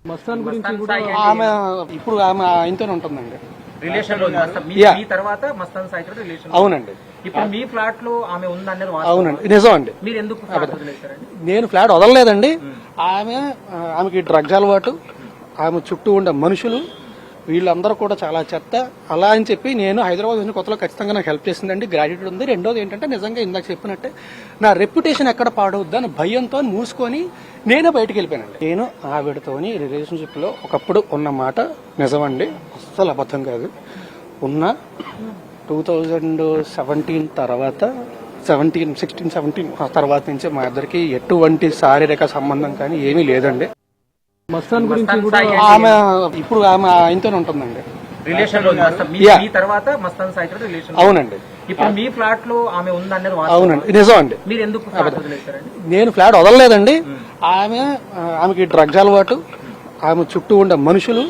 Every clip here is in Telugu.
మస్తాన్ గురించి ఆమె ఇప్పుడు ఆమె ఆయనతోనే ఉంటుందండి. రిలేషన్ లో మీ తర్వాత మస్తాన్ సాయి తోటి రిలేషన్. అవునండి. ఇప్పుడు మీ ఫ్లాట్ లో ఆమె ఉందనేది అవునండి, నిజం అండి. మీరు ఎందుకు ఫ్లాట్ వదిలేశారండి? నేను ఫ్లాట్ వదలలేదండి. ఆమెకి డ్రగ్స్ అలవాటు, ఆమె చుట్టూ ఉండే మనుషులు వీళ్ళందరూ కూడా చాలా చెత్త. అలా అని చెప్పి నేను హైదరాబాద్ వచ్చిన కొత్తలో ఖచ్చితంగా నాకు హెల్ప్ చేసిందండి, గ్రాడ్యుయేట్ ఉంది. రెండోది ఏంటంటే నిజంగా ఇందాక చెప్పినట్టే నా రెప్యుటేషన్ ఎక్కడ పాడవద్దు అని భయంతో మూసుకొని నేనే బయటకు వెళ్ళిపోయానండి. నేను ఆవిడతోని రిలేషన్షిప్ లో ఒకప్పుడు ఉన్న మాట నిజమండి, అస్సలు అబద్ధం కాదు. ఉన్న 2017 తర్వాత 16-17 తర్వాత నుంచి మా ఇద్దరికి ఎటువంటి శారీరక సంబంధం కానీ ఏమీ లేదండి. మస్తాన్ గురించి ఆమె ఇప్పుడు ఆమె ఆయనతోనే ఉంటుందండి. రిలేషన్ లో మీ తర్వాత మస్తాన్ సాయి తోటి రిలేషన్. అవునండి. ఇప్పుడు మీ ఫ్లాట్ లో ఆమె ఉందనేది అవునండి, నిజం అండి. మీరు ఎందుకు ఫ్లాట్ వదిలేశారండి? నేను ఫ్లాట్ వదలలేదండి. ఆమెకి డ్రగ్స్ అలవాటు, ఆమె చుట్టూ ఉండే మనుషులు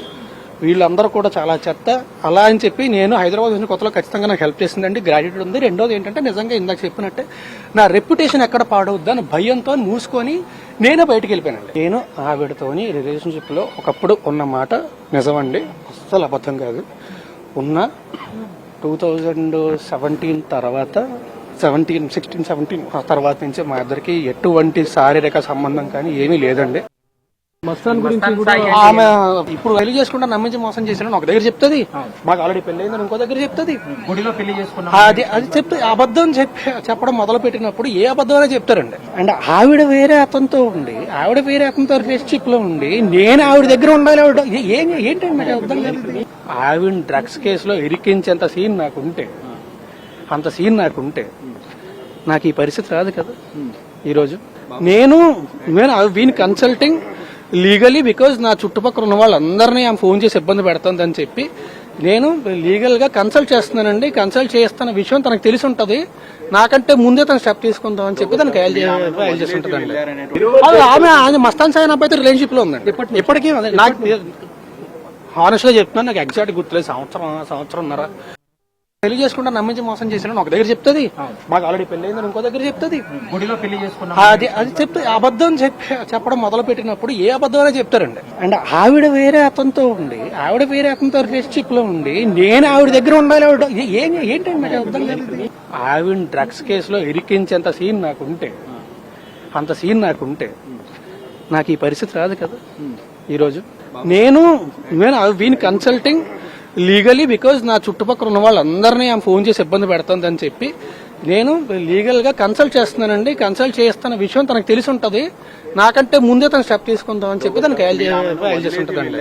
వీళ్ళందరూ కూడా చాలా చెత్త. అలా అని చెప్పి నేను హైదరాబాద్ వచ్చిన కొత్తలో ఖచ్చితంగా నాకు హెల్ప్ చేసిందండి, గ్రాడ్యుయేట్ ఉంది. రెండోది ఏంటంటే నిజంగా ఇందాక చెప్పినట్టే నా రెప్యుటేషన్ ఎక్కడ పాడవద్దు అని భయంతో మూసుకొని నేనే బయటకు వెళ్ళిపోయానండి. నేను ఆవిడతోని రిలేషన్షిప్ లో ఒకప్పుడు ఉన్న మాట నిజమండి, అస్సలు అబద్ధం కాదు. ఉన్న 2017 తర్వాత 16-17 తర్వాత నుంచి మా ఇద్దరికి ఎటువంటి శారీరక సంబంధం కానీ ఏమీ లేదండి. మస్తాన్ గురించి ఆమె ఇప్పుడు పెళ్లి చేసుకుంటా నమ్మించి మోసం చేసిన ఒక దగ్గర చెప్తుంది, మాకు ఆల్రెడీ పెళ్లి అయిందని ఇంకో దగ్గర చెప్తుంది. గుడిలో పెళ్లి చేసుకున్నా అది చెప్తే అబద్ధం చెప్పడం మొదలు పెట్టినప్పుడు ఏ అబద్ధమైనా చెప్తారండి. అండ్ ఆవిడ వేరే అతనితో ఉండి, ఆవిడ వేరే అతనితో రిలేషన్షిప్ లో ఉండి నేను ఆవిడ దగ్గర ఉండాలి. ఏంటండి నాకు అర్థం కాదు. ఆవిడ డ్రగ్స్ కేసులో ఇరికించేంత సీన్ నాకుంటే, అంత సీన్ నాకుంటే నాకు ఈ పరిస్థితి రాదు కదా ఈరోజు. నేను వీని కన్సల్టింగ్ లీగలీ బికాజ్ నా చుట్టుపక్కల ఉన్న వాళ్ళందరినీ ఆమె ఫోన్ చేసి ఇబ్బంది పెడుతుందని చెప్పి నేను లీగల్ గా కన్సల్ట్ చేస్తున్నానండి. కన్సల్ట్ చేస్తున్న విషయం తనకు తెలిసి ఉంటది, నాకంటే ముందే తన స్టెప్ తీసుకుందాం అని చెప్పి తనకు ఫైల్ చేసి ఉంటుందండి. ఆమె మస్తాన్ సాయి అబ్బాయితో రిలేషన్షిప్ లో ఉందండి ఇప్పటికీ. నాకు హానెస్ట్ గా చెప్తున్నాను, నాకు ఎగ్జాక్ట్ గుర్తులేదు. సంవత్సరంన్నర పెళ్లి చేసుకుంటా నమ్మించి మోసం చేసిన ఒక దగ్గర చెప్తుంది, మాకు ఆల్రెడీ పెళ్లి అయిందని ఇంకో దగ్గర చెప్తుంది. గుడిలో పెళ్లి చేసుకున్నా అది చెప్తే అబద్ధం చెప్పడం మొదలు పెట్టినప్పుడు ఏ అబద్ధమైనా చెప్తారండి. అండ్ ఆవిడ వేరే అతనితో ఉండి, ఆవిడ వేరే అతనితో రిలేషన్షిప్ లో ఉండి నేను ఆవిడ దగ్గర ఉండాలి. ఏంటండి నాకు అర్థం కాదు. ఆవిడ డ్రగ్స్ కేసులో ఇరికించేంత సీన్ నాకుంటే, అంత సీన్ నాకుంటే నాకు ఈ పరిస్థితి రాదు కదా ఈరోజు. నేను వీని కన్సల్టింగ్ లీగలీ బికాజ్ నా చుట్టుపక్కల ఉన్న వాళ్ళందరినీ ఆమె ఫోన్ చేసి ఇబ్బంది పెడుతుందని చెప్పి నేను లీగల్ గా కన్సల్ట్ చేస్తున్నానండి. కన్సల్ట్ చేస్తున్న విషయం తనకు తెలిసి ఉంటది, నాకంటే ముందే తన స్టెప్ తీసుకుందాం అని చెప్పి తనకు ఫైల్ చేసి ఉంటుందండి.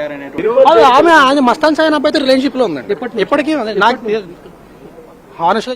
ఆమె మస్తాన్ సాయి అబ్బాయితో రిలేషన్షిప్ లో ఉందండి ఇప్పటికీ. నాకు హానెస్ట్